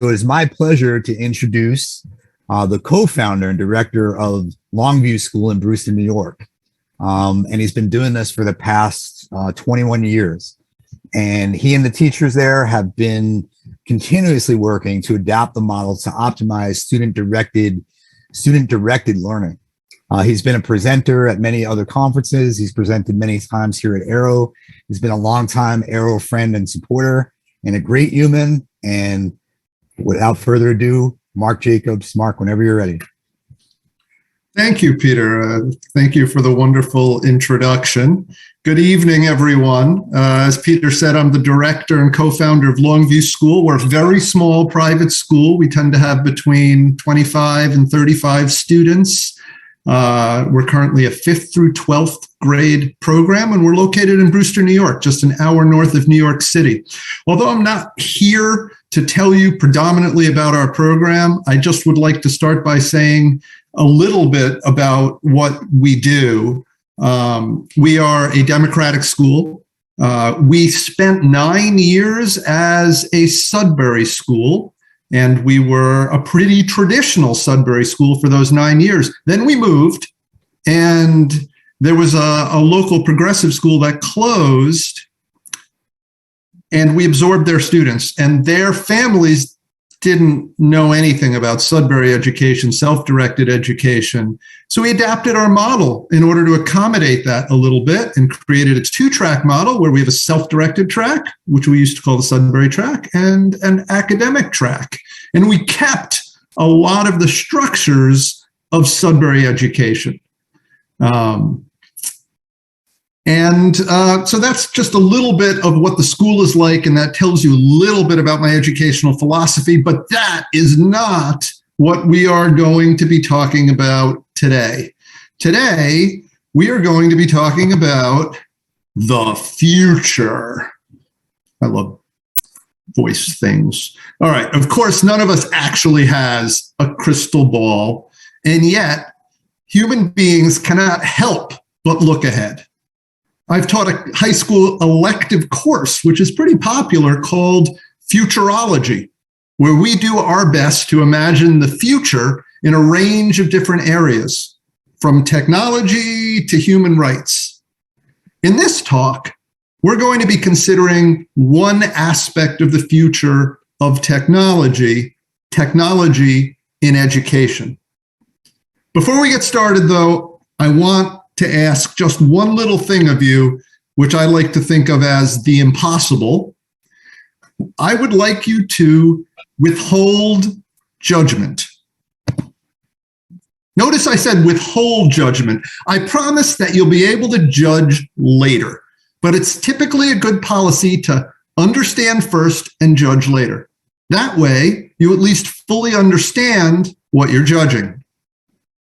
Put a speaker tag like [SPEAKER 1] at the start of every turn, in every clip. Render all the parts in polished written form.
[SPEAKER 1] So it is my pleasure to introduce the co-founder and director of Longview School in Brewster, New York. And he's been doing this for the past 21 years. And he and the teachers there have been continuously working to adapt the model to optimize student-directed learning. He's been a presenter at many other conferences. He's presented many times here at AERO. He's been a longtime AERO friend and supporter and a great human. And without further ado, Mark Jacobs. Mark, whenever you're ready.
[SPEAKER 2] Thank you, Peter. Thank you for the wonderful introduction. Good evening, everyone. As Peter said, I'm the director and co-founder of Longview School. We're a very small private school. We tend to have between 25 and 35 students. We're currently a 5th through 12th grade program, and we're located in Brewster, New York, just an hour north of New York City. Although I'm not here to tell you predominantly about our program, I just would like to start by saying a little bit about what we do. We are a democratic school. We spent 9 years as a Sudbury school, and we were a pretty traditional Sudbury school for those 9 years. Then we moved, and there was a local progressive school that closed, and we absorbed their students, and their families didn't know anything about Sudbury education, self-directed education. So we adapted our model in order to accommodate that a little bit and created a 2-track model where we have a self-directed track, which we used to call the Sudbury track, and an academic track. And we kept a lot of the structures of Sudbury education. So that's just a little bit of what the school is like, and that tells you a little bit about my educational philosophy, but that is not what we are going to be talking about today. Today, we are going to be talking about the future. I love voice things. All right, of course, none of us actually has a crystal ball, and yet human beings cannot help but look ahead. I've taught a high school elective course, which is pretty popular, called Futurology, where we do our best to imagine the future in a range of different areas, from technology to human rights. In this talk, we're going to be considering one aspect of the future of technology in education. Before we get started, though, I want to ask just one little thing of you, which I like to think of as the impossible. I would like you to withhold judgment. Notice I said withhold judgment. I promise that you'll be able to judge later, but it's typically a good policy to understand first and judge later. That way, you at least fully understand what you're judging.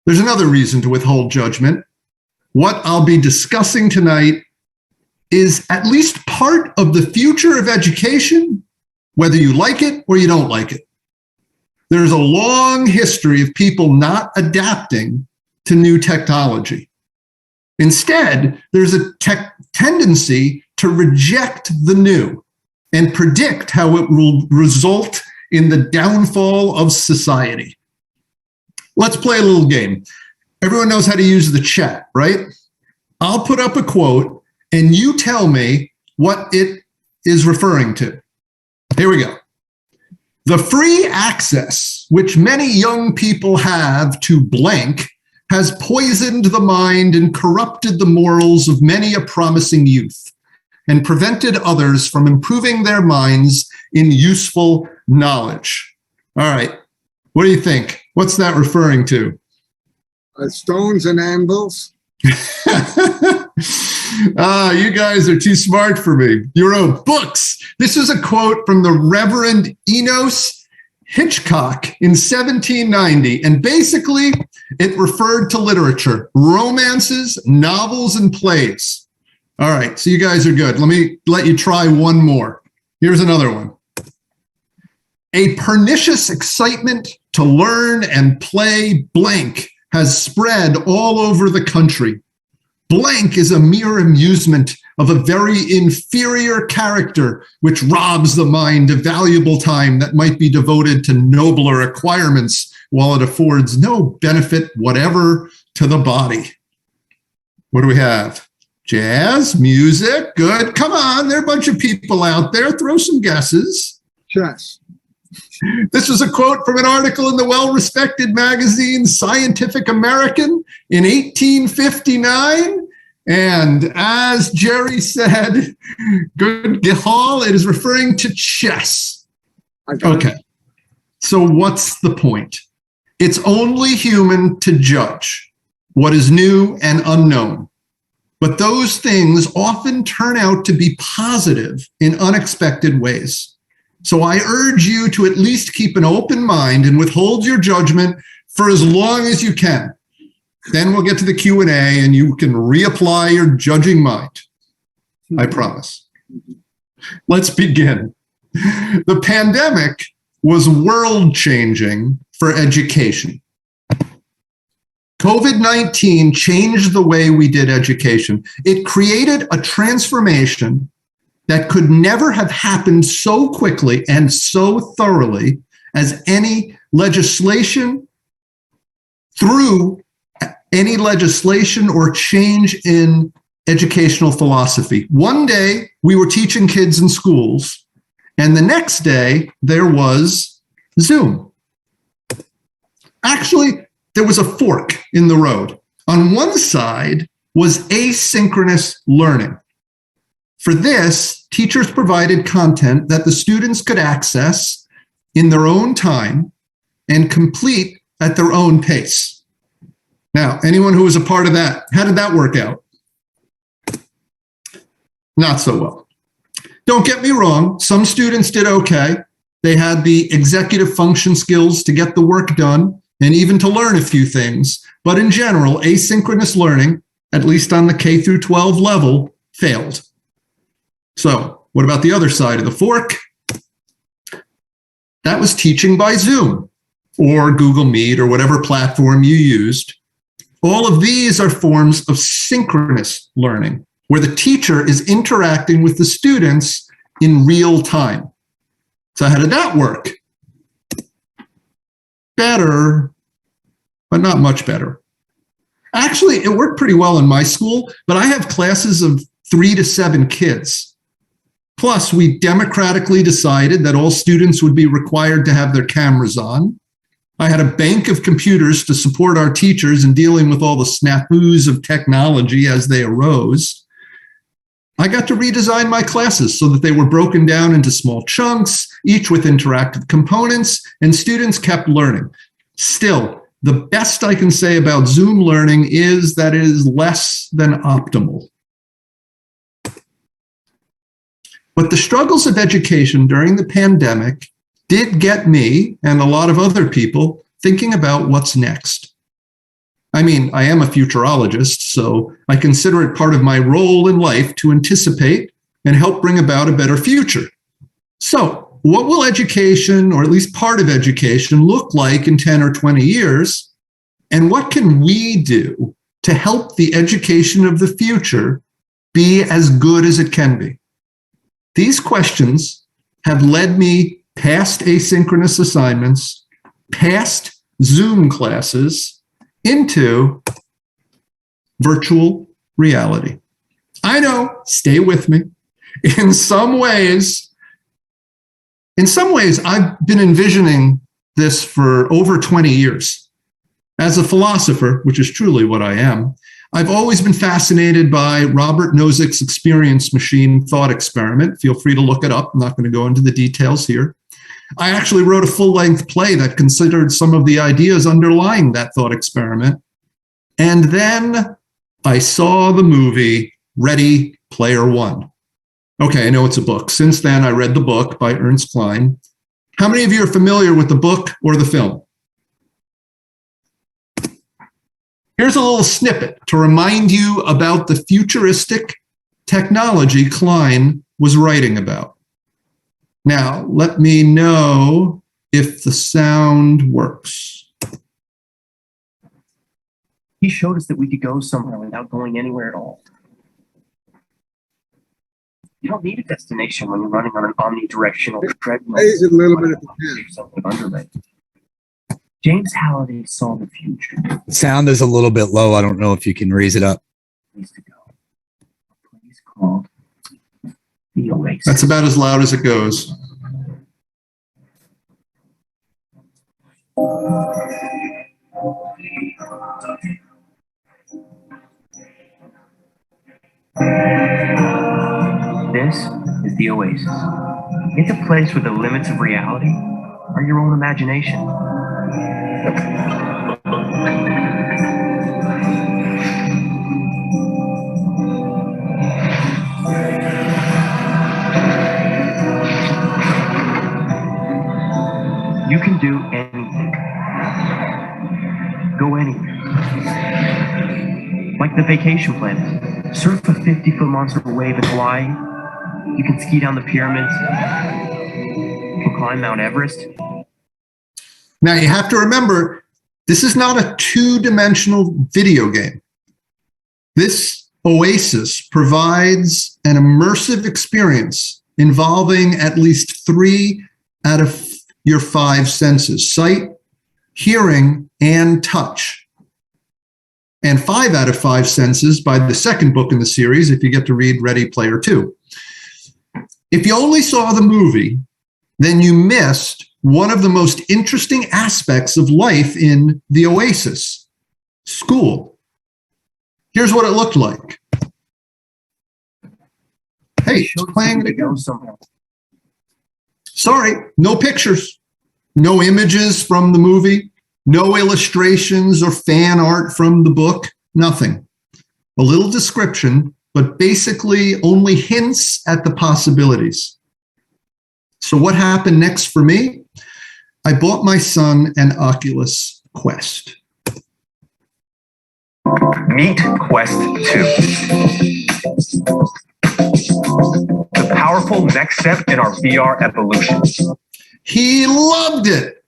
[SPEAKER 2] There's another reason to withhold judgment. What I'll be discussing tonight is at least part of the future of education, whether you like it or you don't like it. There's a long history of people not adapting to new technology. Instead, there's a tendency to reject the new and predict how it will result in the downfall of society. Let's play a little game. Everyone knows how to use the chat, right? I'll put up a quote and you tell me what it is referring to. Here we go. The free access which many young people have to blank has poisoned the mind and corrupted the morals of many a promising youth and prevented others from improving their minds in useful knowledge. All right, what do you think? What's that referring to?
[SPEAKER 3] Stones and anvils.
[SPEAKER 2] You guys are too smart for me. You wrote books. This is a quote from the Reverend Enos Hitchcock in 1790. And basically, it referred to literature, romances, novels, and plays. All right, so you guys are good. Let me let you try one more. Here's another one. A pernicious excitement to learn and play blank has spread all over the country. Blank is a mere amusement of a very inferior character, which robs the mind of valuable time that might be devoted to nobler acquirements, while it affords no benefit whatever to the body. What do we have? Jazz, music, good. Come on, there are a bunch of people out there. Throw some guesses.
[SPEAKER 3] Chess.
[SPEAKER 2] This was a quote from an article in the well-respected magazine Scientific American in 1859. And as Jerry said, good Gehal, it is referring to chess. Okay, so what's the point? It's only human to judge what is new and unknown. But those things often turn out to be positive in unexpected ways. So I urge you to at least keep an open mind and withhold your judgment for as long as you can. Then we'll get to the Q&A and you can reapply your judging mind. I promise. Let's begin. The pandemic was world-changing for education. COVID-19 changed the way we did education. It created a transformation that could never have happened so quickly and so thoroughly as any legislation or change in educational philosophy. One day we were teaching kids in schools, and the next day there was Zoom. Actually, there was a fork in the road. On one side was asynchronous learning. For this, teachers provided content that the students could access in their own time and complete at their own pace. Now, anyone who was a part of that, how did that work out? Not so well. Don't get me wrong, some students did okay. They had the executive function skills to get the work done and even to learn a few things. But in general, asynchronous learning, at least on the K through 12 level, failed. So what about the other side of the fork? That was teaching by Zoom or Google Meet or whatever platform you used. All of these are forms of synchronous learning, where the teacher is interacting with the students in real time. So how did that work? Better, but not much better. Actually, it worked pretty well in my school, but I have classes of 3 to 7 kids. Plus, we democratically decided that all students would be required to have their cameras on. I had a bank of computers to support our teachers in dealing with all the snafus of technology as they arose. I got to redesign my classes so that they were broken down into small chunks, each with interactive components, and students kept learning. Still, the best I can say about Zoom learning is that it is less than optimal. But the struggles of education during the pandemic did get me and a lot of other people thinking about what's next. I mean, I am a futurologist, so I consider it part of my role in life to anticipate and help bring about a better future. So, what will education, or at least part of education, look like in 10 or 20 years? And what can we do to help the education of the future be as good as it can be? These questions have led me past asynchronous assignments, past Zoom classes, into virtual reality. I know, stay with me. In some ways, I've been envisioning this for over 20 years. As a philosopher, which is truly what I am, I've always been fascinated by Robert Nozick's experience machine thought experiment. Feel free to look it up. I'm not going to go into the details here. I actually wrote a full-length play that considered some of the ideas underlying that thought experiment. And then I saw the movie Ready Player One. Okay, I know it's a book. Since then, I read the book by Ernst Cline. How many of you are familiar with the book or the film? Here's a little snippet to remind you about the futuristic technology Cline was writing about. Now, let me know if the sound works.
[SPEAKER 4] He showed us that we could go somewhere without going anywhere at all. You don't need a destination when you're running on an omnidirectional treadmill.
[SPEAKER 3] Raise it a little bit if you can.
[SPEAKER 4] Leave something underlay. James Halliday saw the future.
[SPEAKER 1] Sound is a little bit low. I don't know if you can raise it up.
[SPEAKER 4] Place to go. A place called the Oasis.
[SPEAKER 2] That's about as loud as it goes.
[SPEAKER 4] This is the Oasis. It's a place where the limits of reality are your own imagination. You can do anything. Go anywhere. Like the vacation planet. Surf a 50-foot monster wave in Hawaii. You can ski down the pyramids. You can climb Mount Everest.
[SPEAKER 2] Now you have to remember, this is not a two-dimensional video game. This Oasis provides an immersive experience involving at least 3 out of your 5 senses: sight, hearing, and touch. And 5 out of 5 senses by the second book in the series, if you get to read Ready Player 2. If you only saw the movie, then you missed one of the most interesting aspects of life in the Oasis: school. Here's what it looked like. Hey, it's playing it again. Sorry, no pictures, no images from the movie, no illustrations or fan art from the book, nothing. A little description, but basically only hints at the possibilities. So what happened next for me? I bought my son an Oculus Quest.
[SPEAKER 5] Meet Quest 2. The powerful next step in our VR evolution.
[SPEAKER 2] He loved it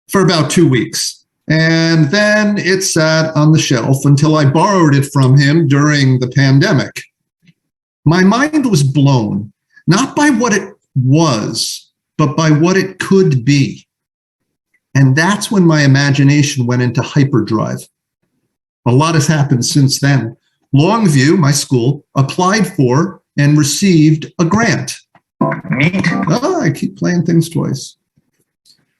[SPEAKER 2] for about 2 weeks. And then it sat on the shelf until I borrowed it from him during the pandemic. My mind was blown, not by what it was, but by what it could be. And that's when my imagination went into hyperdrive. A lot has happened since then. Longview, my school, applied for and received a grant.
[SPEAKER 5] Meet.
[SPEAKER 2] Oh, I keep playing things twice.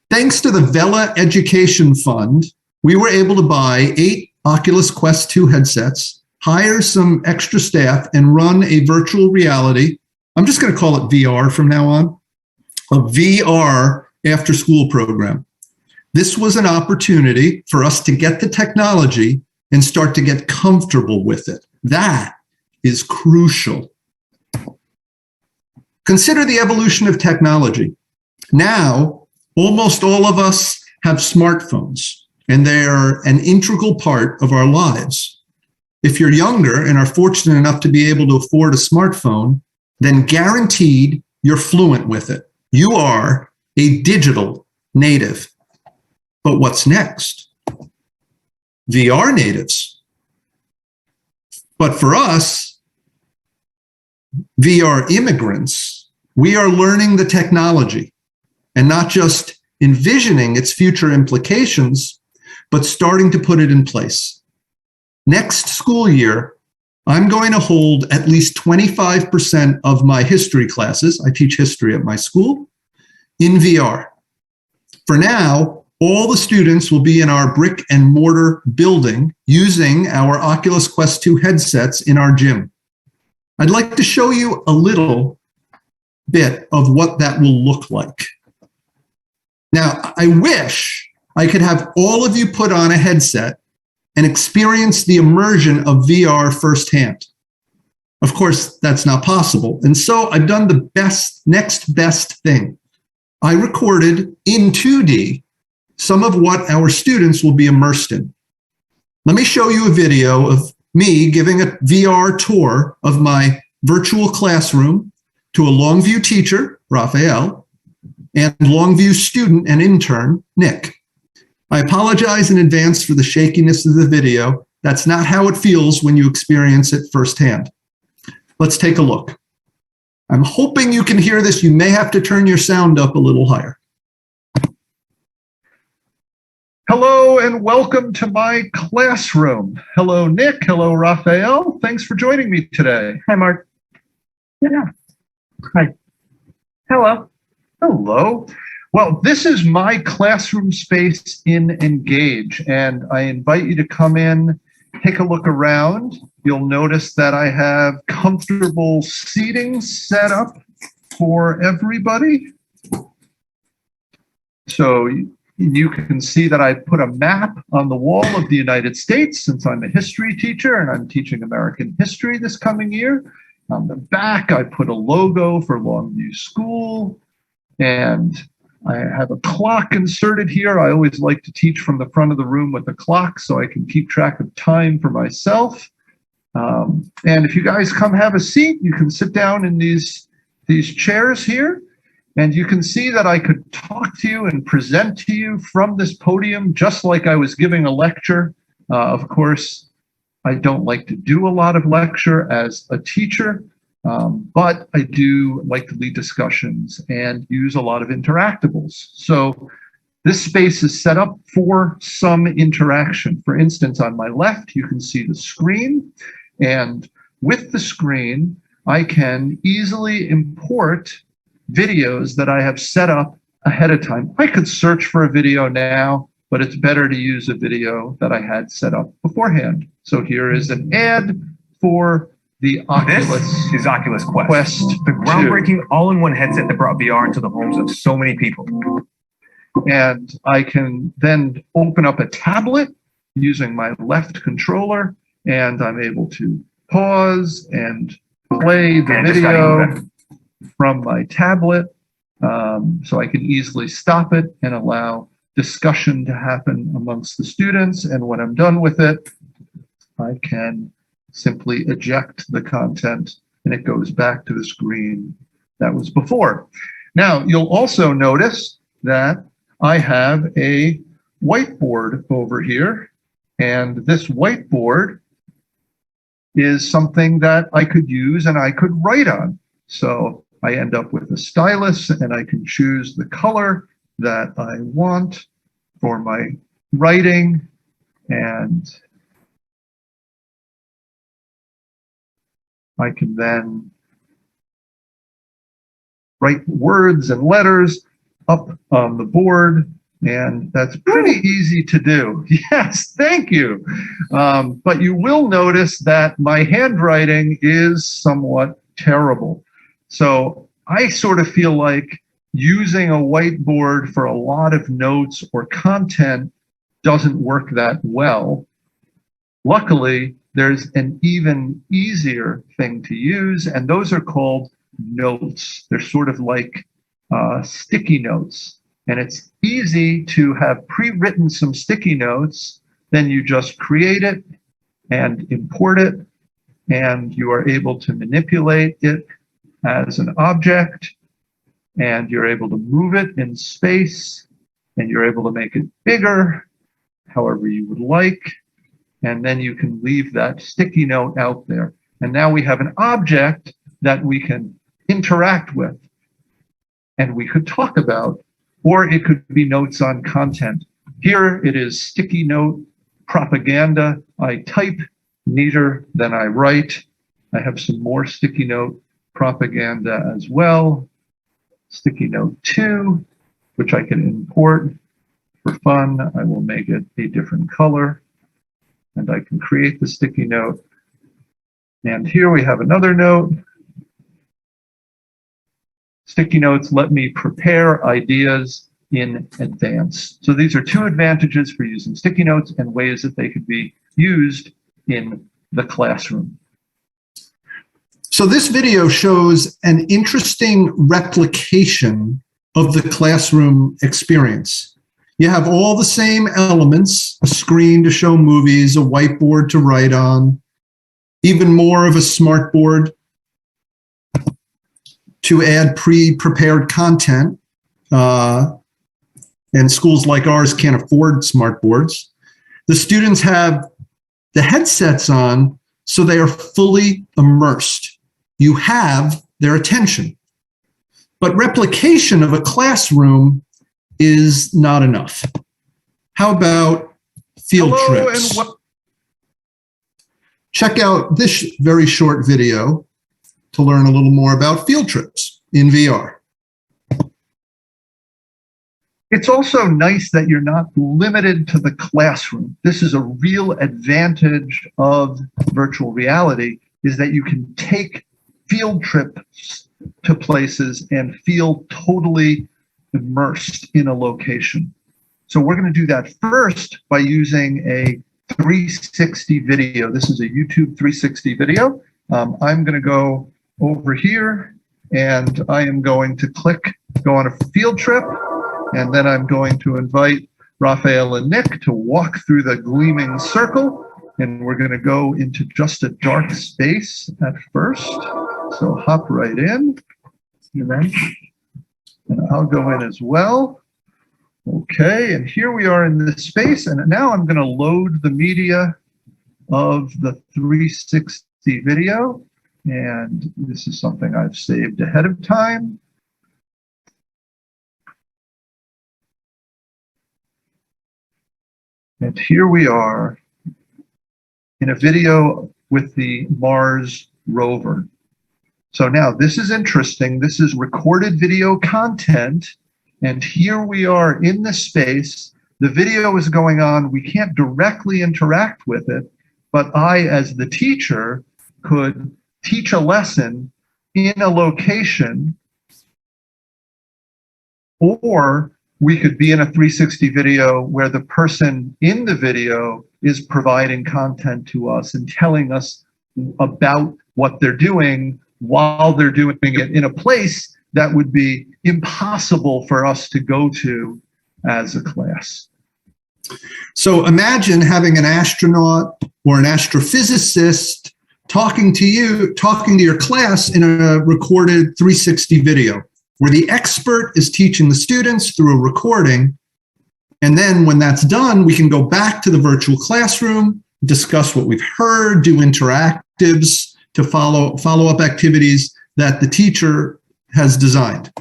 [SPEAKER 2] Thanks to the Vela Education Fund, we were able to buy 8 Oculus Quest 2 headsets, hire some extra staff, and run a virtual reality, I'm just going to call it VR from now on, a VR after-school program. This was an opportunity for us to get the technology and start to get comfortable with it. That is crucial. Consider the evolution of technology. Now, almost all of us have smartphones, and they're an integral part of our lives. If you're younger and are fortunate enough to be able to afford a smartphone, then guaranteed you're fluent with it. You are a digital native. But what's next? VR natives. But for us, VR immigrants, we are learning the technology and not just envisioning its future implications, but starting to put it in place. Next school year, I'm going to hold at least 25% of my history classes, I teach history at my school, in VR. For now, all the students will be in our brick and mortar building using our Oculus Quest 2 headsets in our gym. I'd like to show you a little bit of what that will look like. Now, I wish I could have all of you put on a headset and experience the immersion of VR firsthand. Of course, that's not possible. And so I've done the next best thing. I recorded in 2D some of what our students will be immersed in. Let me show you a video of me giving a VR tour of my virtual classroom to a Longview teacher, Raphael, and Longview student and intern, Nick. I apologize in advance for the shakiness of the video. That's not how it feels when you experience it firsthand. Let's take a look. I'm hoping you can hear this. You may have to turn your sound up a little higher. Hello and welcome to my classroom. Hello, Nick. Hello, Raphael. Thanks for joining me today.
[SPEAKER 4] Hi, Mark. Yeah. Hi. Hello.
[SPEAKER 2] Hello. Well, this is my classroom space in Engage, and I invite you to come in, take a look around. You'll notice that I have comfortable seating set up for everybody. So you can see that I put a map on the wall of the United States since I'm a history teacher and I'm teaching American history this coming year. On the back, I put a logo for Longview School, and I have a clock inserted here. I always like to teach from the front of the room with a clock so I can keep track of time for myself. And if you guys come have a seat, you can sit down in these chairs here, and you can see that I could talk to you and present to you from this podium just like I was giving a lecture. Of course, I don't like to do a lot of lecture as a teacher, but I do like to lead discussions and use a lot of interactables. So this space is set up for some interaction. For instance, on my left, you can see the screen. And with the screen, I can easily import videos that I have set up ahead of time. I could search for a video now, but it's better to use a video that I had set up beforehand. So here is an ad for the Oculus.
[SPEAKER 5] This is Oculus
[SPEAKER 2] Quest
[SPEAKER 5] the groundbreaking all-in-one headset that brought VR into the homes of so many people.
[SPEAKER 2] And I can then open up a tablet using my left controller, and I'm able to pause and play the video from my tablet. So I can easily stop it and allow discussion to happen amongst the students. And when I'm done with it, I can simply eject the content and it goes back to the screen that was before. Now, you'll also notice that I have a whiteboard over here, and this whiteboard is something that I could use and I could write on. So I end up with a stylus and I can choose the color that I want for my writing, and I can then write words and letters up on the board, and that's pretty easy to do. Yes, thank you. But you will notice that my handwriting is somewhat terrible. So I sort of feel like using a whiteboard for a lot of notes or content doesn't work that well. Luckily, there's an even easier thing to use, and those are called notes. They're sort of like sticky notes. And it's easy to have pre-written some sticky notes, then you just create it and import it, and you are able to manipulate it as an object, and you're able to move it in space, and you're able to make it bigger, however you would like, and then you can leave that sticky note out there. And now we have an object that we can interact with, and we could talk about, or it could be notes on content. Here it is sticky note propaganda. I type neater than I write. I have some more sticky note propaganda as well. Sticky note 2, which I can import for fun. I will make it a different color, and I can create the sticky note. And here we have another note. Sticky notes let me prepare ideas in advance. So these are two advantages for using sticky notes and ways that they could be used in the classroom. So this video shows an interesting replication of the classroom experience. You have all the same elements: a screen to show movies, a whiteboard to write on, even more of a smartboard to add pre-prepared content. And schools like ours can't afford smartboards. The students have the headsets on, so they are fully immersed. You have their attention. But replication of a classroom is not enough. How about field trips? Check out this very short video to learn a little more about field trips in VR.
[SPEAKER 6] It's also nice that you're not limited to the classroom. This is a real advantage of virtual reality, is that you can take field trips to places and feel totally immersed in a location. So we're going to do that first by using a 360 video. This is a YouTube 360 video. I'm going to go over here and I am going to go on a field trip. And then I'm going to invite Raphael and Nick to walk through the gleaming circle. And we're going to go into just a dark space at first. So hop right in. And I'll go in as well. Okay, and here we are in this space. And now I'm going to load the media of the 360 video. And this is something I've saved ahead of time. And here we are in a video with the Mars rover. So now this is interesting. This is recorded video content. And here we are in this space. The video is going on. We can't directly interact with it, but I, as the teacher, could teach a lesson in a location, or we could be in a 360 video where the person in the video is providing content to us and telling us about what they're doing while they're doing it in a place that would be impossible for us to go to as a class.
[SPEAKER 2] So imagine having an astronaut or an astrophysicist talking to your class in a recorded 360 video, where the expert is teaching the students through a recording. And then when that's done, we can go back to the virtual classroom, discuss what we've heard, do interactives to follow-up activities that the teacher has designed.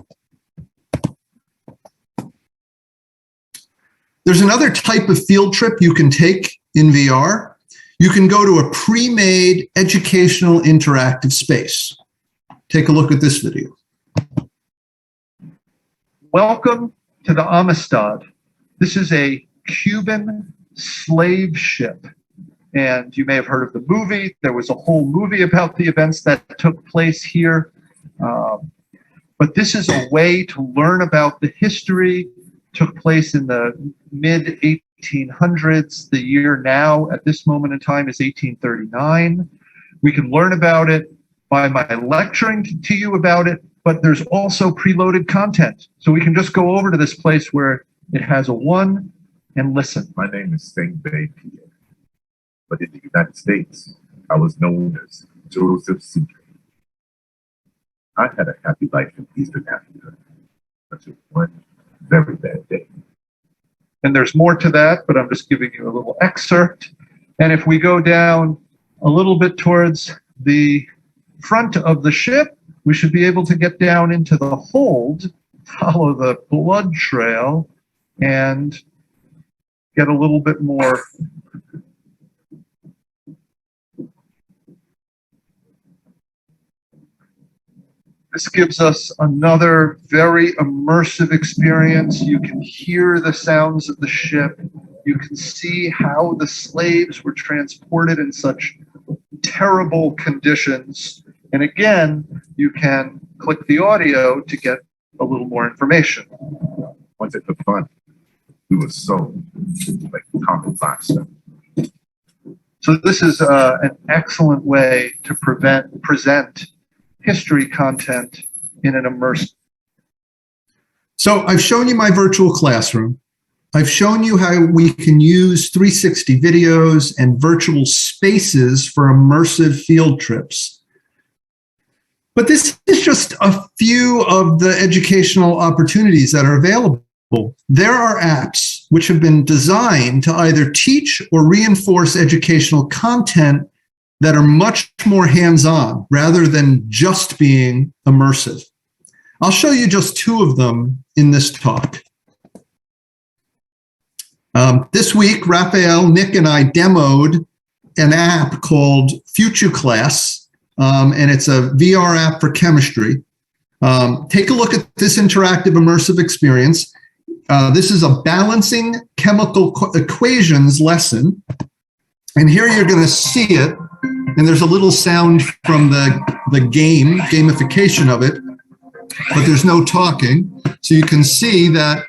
[SPEAKER 2] There's another type of field trip you can take in VR. You can go to a pre-made educational interactive space. Take a look at this video.
[SPEAKER 6] Welcome to the Amistad. This is a Cuban slave ship. And you may have heard of the movie. There was a whole movie about the events that took place here. But this is a way to learn about the history. Took place in the mid-1800s. The year now, at this moment in time, is 1839. We can learn about it by my lecturing to you about it, but there's also preloaded content. So we can just go over to this place where it has a 1 and listen.
[SPEAKER 7] My name is Saint Bay Pierre, but in the United States, I was known as Joseph Seeker. I had a happy life in Eastern Africa until one very bad day.
[SPEAKER 6] And there's more to that, but I'm just giving you a little excerpt. And if we go down a little bit towards the front of the ship, we should be able to get down into the hold, follow the blood trail, and get a little bit more. This gives us another very immersive experience. You can hear the sounds of the ship. You can see how the slaves were transported in such terrible conditions. And again, you can click the audio to get a little more information.
[SPEAKER 7] Once it took fun, we were so like comic box.
[SPEAKER 6] So this is an excellent way to present history content in an immersive.
[SPEAKER 2] So I've shown you my virtual classroom. I've shown you how we can use 360 videos and virtual spaces for immersive field trips. But this is just a few of the educational opportunities that are available. There are apps which have been designed to either teach or reinforce educational content that are much more hands-on rather than just being immersive. I'll show you just two of them in this talk. This week, Raphael, Nick, and I demoed an app called Futuclass, and it's a VR app for chemistry. Take a look at this interactive immersive experience. This is a balancing chemical equations lesson. And here you're going to see it. And there's a little sound from the gamification of it, but there's no talking. So you can see that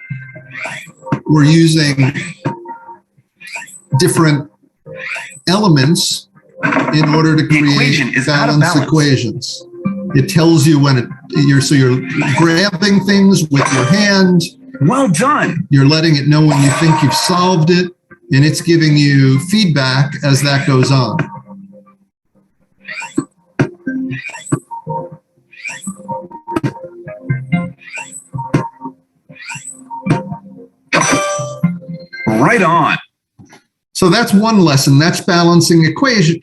[SPEAKER 2] we're using different elements in order to create balanced equations. It tells you when you're grabbing things with your hand.
[SPEAKER 5] Well done.
[SPEAKER 2] You're letting it know when you think you've solved it, and it's giving you feedback as that goes on.
[SPEAKER 5] Right on.
[SPEAKER 2] So that's one lesson. That's balancing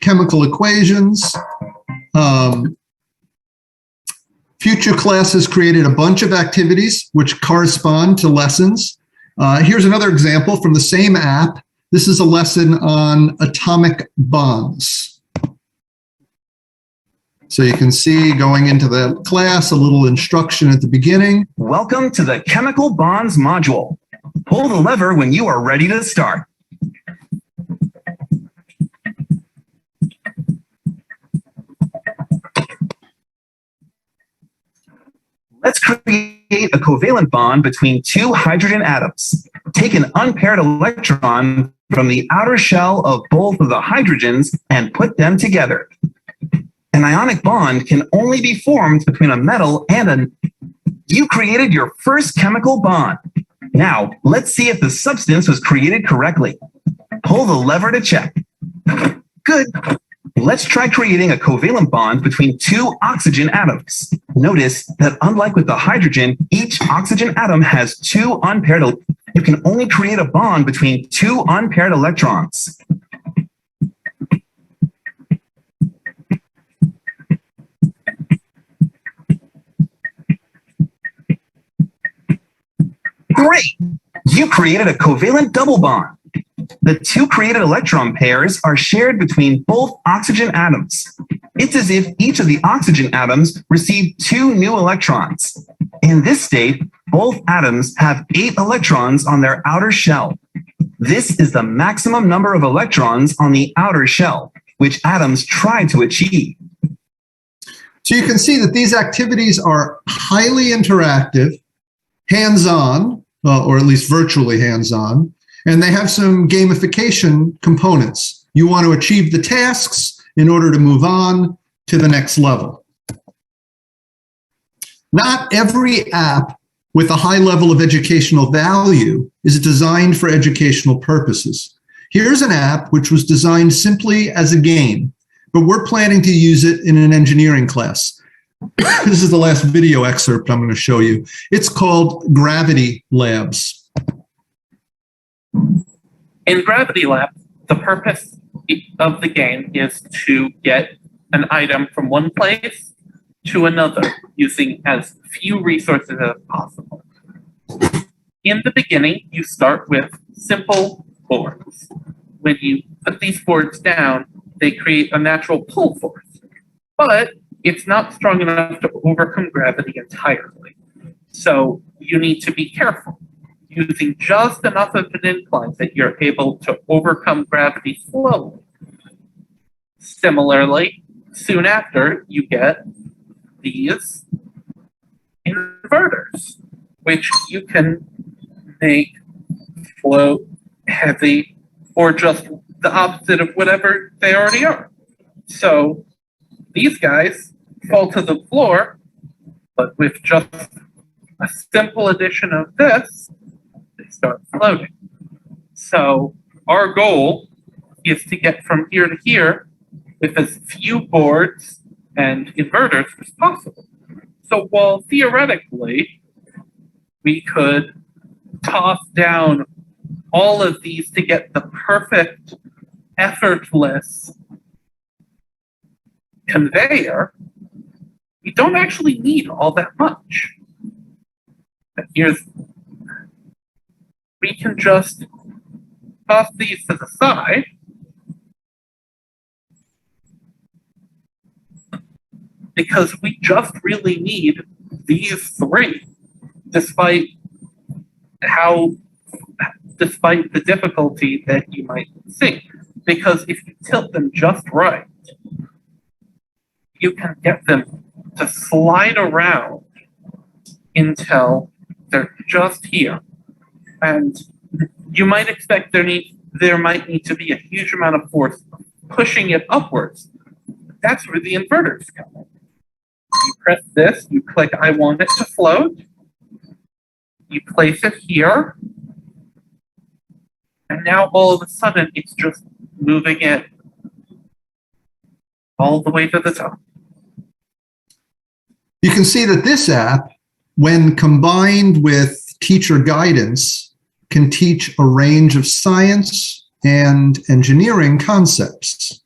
[SPEAKER 2] chemical equations. Futuclass has created a bunch of activities which correspond to lessons. Here's another example from the same app. This is a lesson on atomic bonds. So you can see going into the class, a little instruction at the beginning.
[SPEAKER 5] Welcome to the chemical bonds module. Pull the lever when you are ready to start. Let's create a covalent bond between two hydrogen atoms. Take an unpaired electron from the outer shell of both of the hydrogens and put them together. An ionic bond can only be formed between a metal and You created your first chemical bond. Now, let's see if the substance was created correctly. Pull the lever to check. Good. Let's try creating a covalent bond between two oxygen atoms. Notice that unlike with the hydrogen, each oxygen atom has two unpaired. You can only create a bond between two unpaired electrons. Great! You created a covalent double bond. The two created electron pairs are shared between both oxygen atoms. It's as if each of the oxygen atoms received two new electrons. In this state, both atoms have 8 electrons on their outer shell. This is the maximum number of electrons on the outer shell, which atoms try to achieve.
[SPEAKER 2] So you can see that these activities are highly interactive, hands-on, or at least virtually hands-on, and they have some gamification components. You want to achieve the tasks in order to move on to the next level. Not every app with a high level of educational value is designed for educational purposes. Here's an app which was designed simply as a game, but we're planning to use it in an engineering class. This is the last video excerpt I'm going to show you. It's called Gravity Labs.
[SPEAKER 8] In Gravity Lab, the purpose of the game is to get an item from one place to another using as few resources as possible. In the beginning, you start with simple boards. When you put these boards down, they create a natural pull force, but it's not strong enough to overcome gravity entirely. So you need to be careful, using just enough of an incline that you're able to overcome gravity slowly. Similarly, soon after, you get these inverters, which you can make float, heavy, or just the opposite of whatever they already are. So these guys fall to the floor, but with just a simple addition of this, they start floating. So our goal is to get from here to here with as few boards and inverters as possible. So while theoretically we could toss down all of these to get the perfect, effortless conveyor, you don't actually need all that much. We can just toss these to the side. Because we just really need these three, despite the difficulty that you might see. Because if you tilt them just right, you can get them to slide around until they're just here. And you might expect there might need to be a huge amount of force pushing it upwards. That's where the inverters come in. You press this, you click I want it to float, you place it here, and now all of a sudden it's just moving it all the way to the top.
[SPEAKER 2] You can see that this app, when combined with teacher guidance, can teach a range of science and engineering concepts.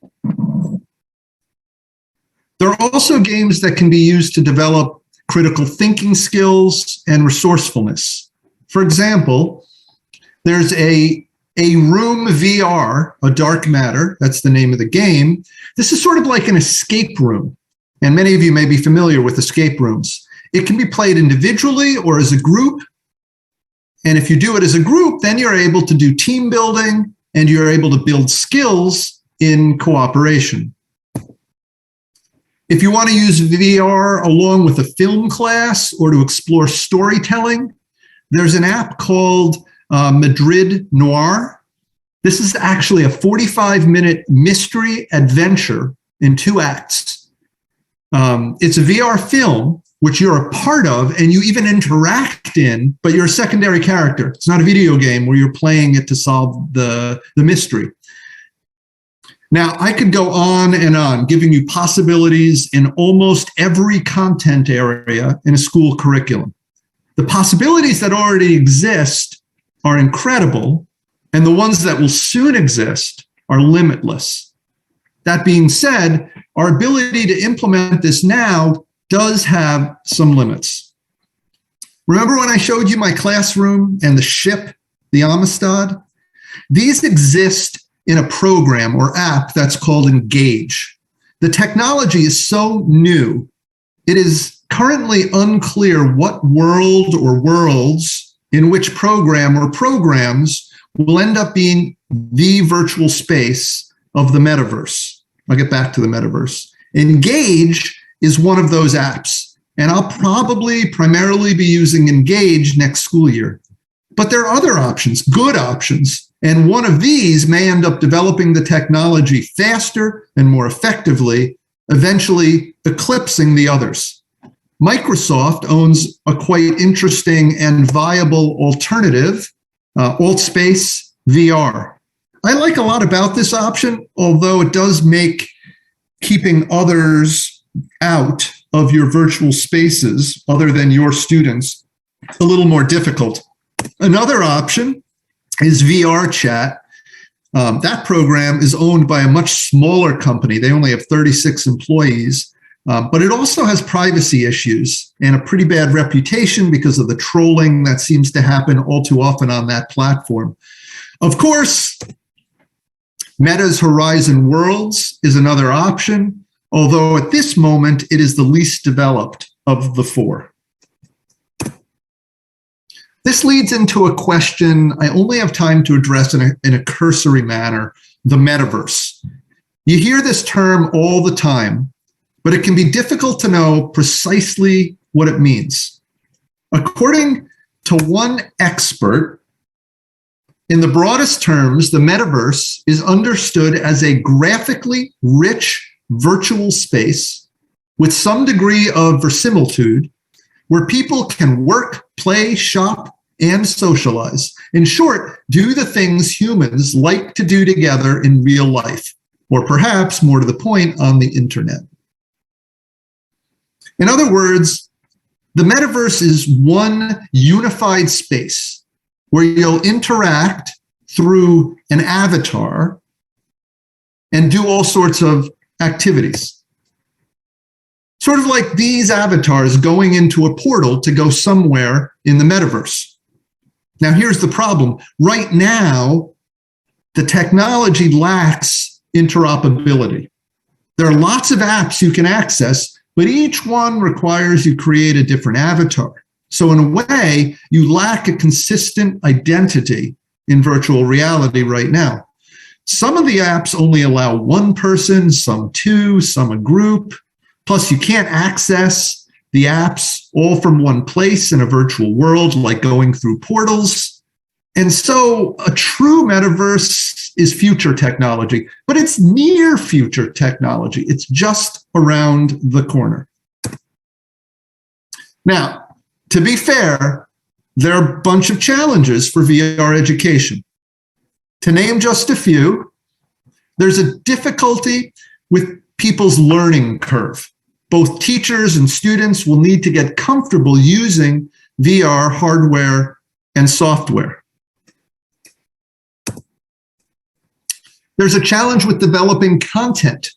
[SPEAKER 2] There are also games that can be used to develop critical thinking skills and resourcefulness. For example, there's a room VR, a dark matter, that's the name of the game. This is sort of like an escape room, and many of you may be familiar with escape rooms. It can be played individually or as a group, and if you do it as a group, then you're able to do team building and you're able to build skills in cooperation. If you want to use VR along with a film class or to explore storytelling, there's an app called Madrid Noir. This is actually a 45-minute mystery adventure in 2 acts. It's a VR film, which you're a part of and you even interact in, but you're a secondary character. It's not a video game where you're playing it to solve the mystery. Now, I could go on and on, giving you possibilities in almost every content area in a school curriculum. The possibilities that already exist are incredible, and the ones that will soon exist are limitless. That being said, our ability to implement this now does have some limits. Remember when I showed you my classroom and the ship, the Amistad? These exist in a program or app that's called Engage. The technology is so new, it is currently unclear what world or worlds in which program or programs will end up being the virtual space of the metaverse. I'll get back to the metaverse. Engage is one of those apps, and I'll probably primarily be using Engage next school year. But there are other options, good options, and one of these may end up developing the technology faster and more effectively, eventually eclipsing the others. Microsoft owns a quite interesting and viable alternative, AltSpace VR. I like a lot about this option, although it does make keeping others out of your virtual spaces, other than your students, a little more difficult. Another option is VR Chat. That program is owned by a much smaller company. They only have 36 employees, but it also has privacy issues and a pretty bad reputation because of the trolling that seems to happen all too often on that platform. Of course, Meta's Horizon Worlds is another option, although at this moment, it is the least developed of the 4. This leads into a question I only have time to address in a cursory manner, the metaverse. You hear this term all the time, but it can be difficult to know precisely what it means. According to one expert, in the broadest terms, the metaverse is understood as a graphically rich virtual space with some degree of verisimilitude, where people can work, play, shop, and socialize. In short, do the things humans like to do together in real life, or perhaps more to the point, on the internet. In other words, the metaverse is one unified space where you'll interact through an avatar and do all sorts of activities. Sort of like these avatars going into a portal to go somewhere in the metaverse. Now, here's the problem. Right now, the technology lacks interoperability. There are lots of apps you can access, but each one requires you create a different avatar. So in a way, you lack a consistent identity in virtual reality right now. Some of the apps only allow one person, some two, some a group. Plus, you can't access the apps all from one place in a virtual world, like going through portals. And so a true metaverse is future technology, but it's near future technology. It's just around the corner. Now, to be fair, there are a bunch of challenges for VR education. To name just a few, there's a difficulty with people's learning curve. Both teachers and students will need to get comfortable using VR hardware and software. There's a challenge with developing content.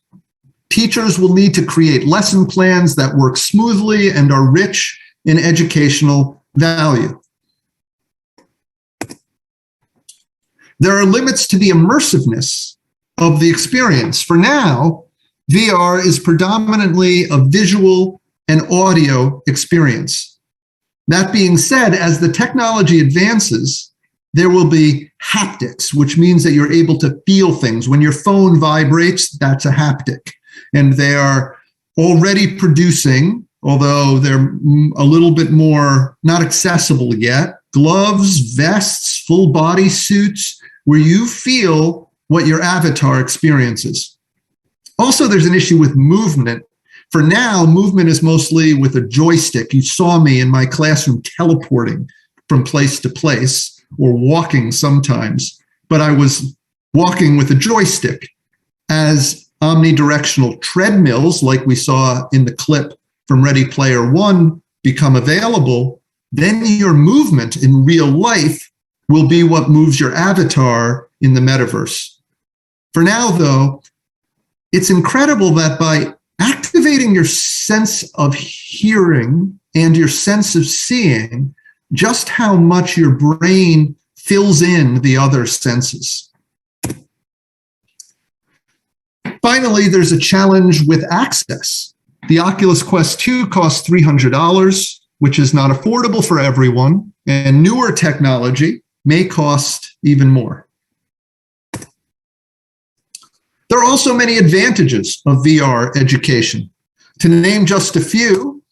[SPEAKER 2] Teachers will need to create lesson plans that work smoothly and are rich in educational value. There are limits to the immersiveness of the experience. For now, VR is predominantly a visual and audio experience. That being said, as the technology advances, there will be haptics, which means that you're able to feel things. When your phone vibrates, that's a haptic. And they are already producing, although they're a little bit more not accessible yet, gloves, vests, full body suits, where you feel what your avatar experiences. Also, there's an issue with movement. For now, movement is mostly with a joystick. You saw me in my classroom teleporting from place to place, or walking sometimes, but I was walking with a joystick. As omnidirectional treadmills, like we saw in the clip from Ready Player One, become available, then your movement in real life will be what moves your avatar in the metaverse. For now, though, it's incredible that by activating your sense of hearing and your sense of seeing, just how much your brain fills in the other senses. Finally, there's a challenge with access. The Oculus Quest 2 costs $300, which is not affordable for everyone, and newer technology may cost even more. There are also many advantages of VR education. To name just a few,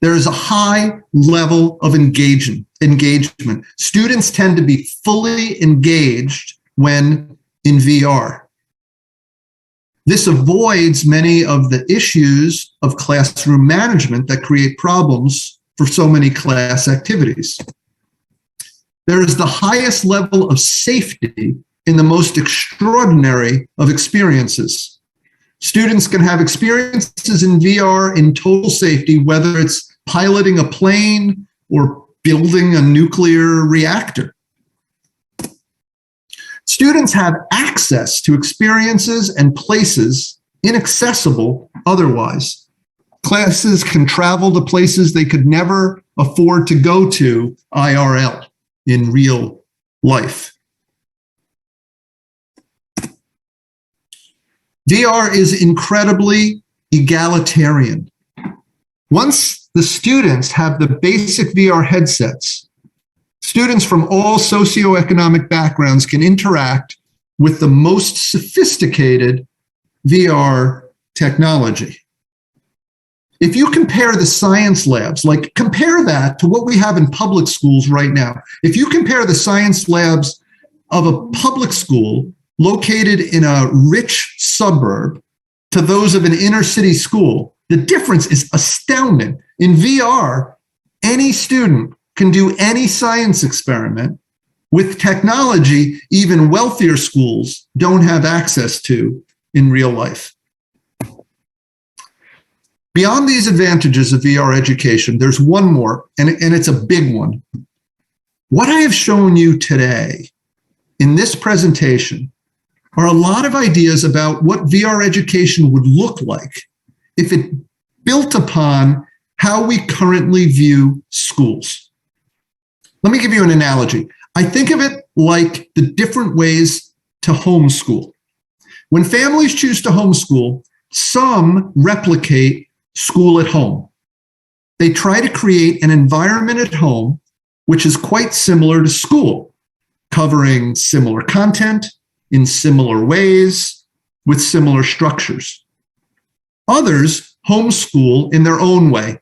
[SPEAKER 2] there is a high level of engagement. Students tend to be fully engaged when in VR. This avoids many of the issues of classroom management that create problems for so many class activities. There is the highest level of safety in the most extraordinary of experiences. Students can have experiences in VR in total safety, whether it's piloting a plane or building a nuclear reactor. Students have access to experiences and places inaccessible otherwise. Classes can travel to places they could never afford to go to IRL, in real life. VR is incredibly egalitarian. Once the students have the basic VR headsets, students from all socioeconomic backgrounds can interact with the most sophisticated VR technology. If you compare the science labs, like compare that to what we have in public schools right now. If you compare the science labs of a public school located in a rich suburb to those of an inner city school, the difference is astounding. In VR, any student can do any science experiment. With technology, even wealthier schools don't have access to in real life. Beyond these advantages of VR education, there's one more, and it's a big one. What I have shown you today in this presentation are a lot of ideas about what VR education would look like if it built upon how we currently view schools. Let me give you an analogy. I think of it like the different ways to homeschool. When families choose to homeschool, some replicate school at home. They try to create an environment at home which is quite similar to school, covering similar content in similar ways with similar structures. Others homeschool in their own way.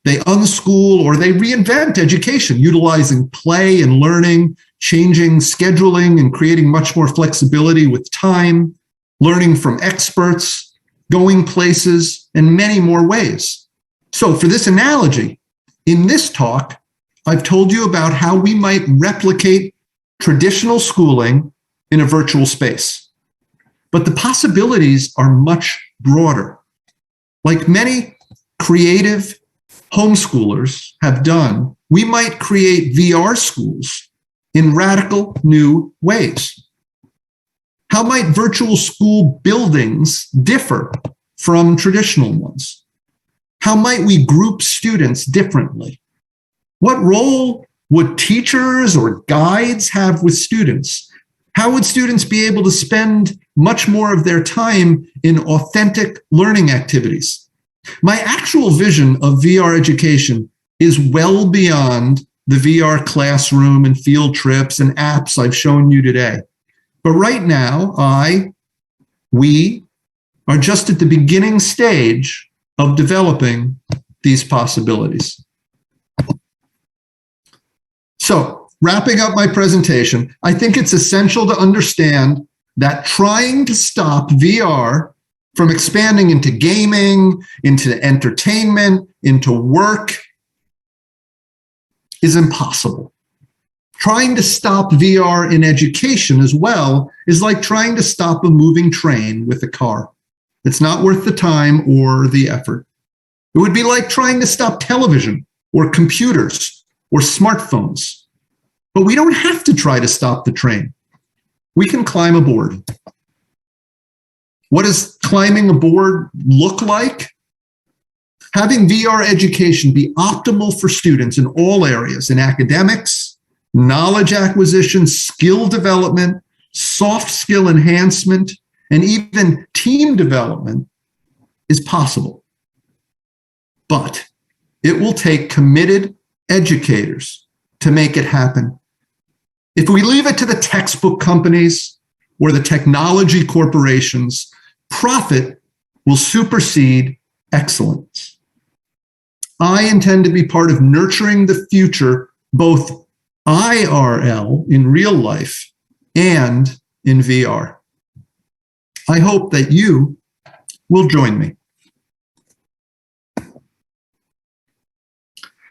[SPEAKER 2] They unschool or they reinvent education, utilizing play and learning, changing scheduling and creating much more flexibility with time, learning from experts, going places, and many more ways. So for this analogy, in this talk, I've told you about how we might replicate traditional schooling in a virtual space. But the possibilities are much broader. Like many creative homeschoolers have done, we might create VR schools in radical new ways. How might virtual school buildings differ from traditional ones? How might we group students differently? What role would teachers or guides have with students? How would students be able to spend much more of their time in authentic learning activities? My actual vision of VR education is well beyond the VR classroom and field trips and apps I've shown you today. But right now, we are just at the beginning stage of developing these possibilities. So, wrapping up my presentation, I think it's essential to understand that trying to stop VR from expanding into gaming, into entertainment, into work is impossible. Trying to stop VR in education as well is like trying to stop a moving train with a car. It's not worth the time or the effort. It would be like trying to stop television or computers or smartphones. But we don't have to try to stop the train. We can climb aboard. What does climbing aboard look like? Having VR education be optimal for students in all areas, in academics, knowledge acquisition, skill development, soft skill enhancement, and even team development is possible. But it will take committed educators to make it happen. If we leave it to the textbook companies or the technology corporations, profit will supersede excellence. I intend to be part of nurturing the future, both IRL, in real life, and in VR. I hope that you will join me.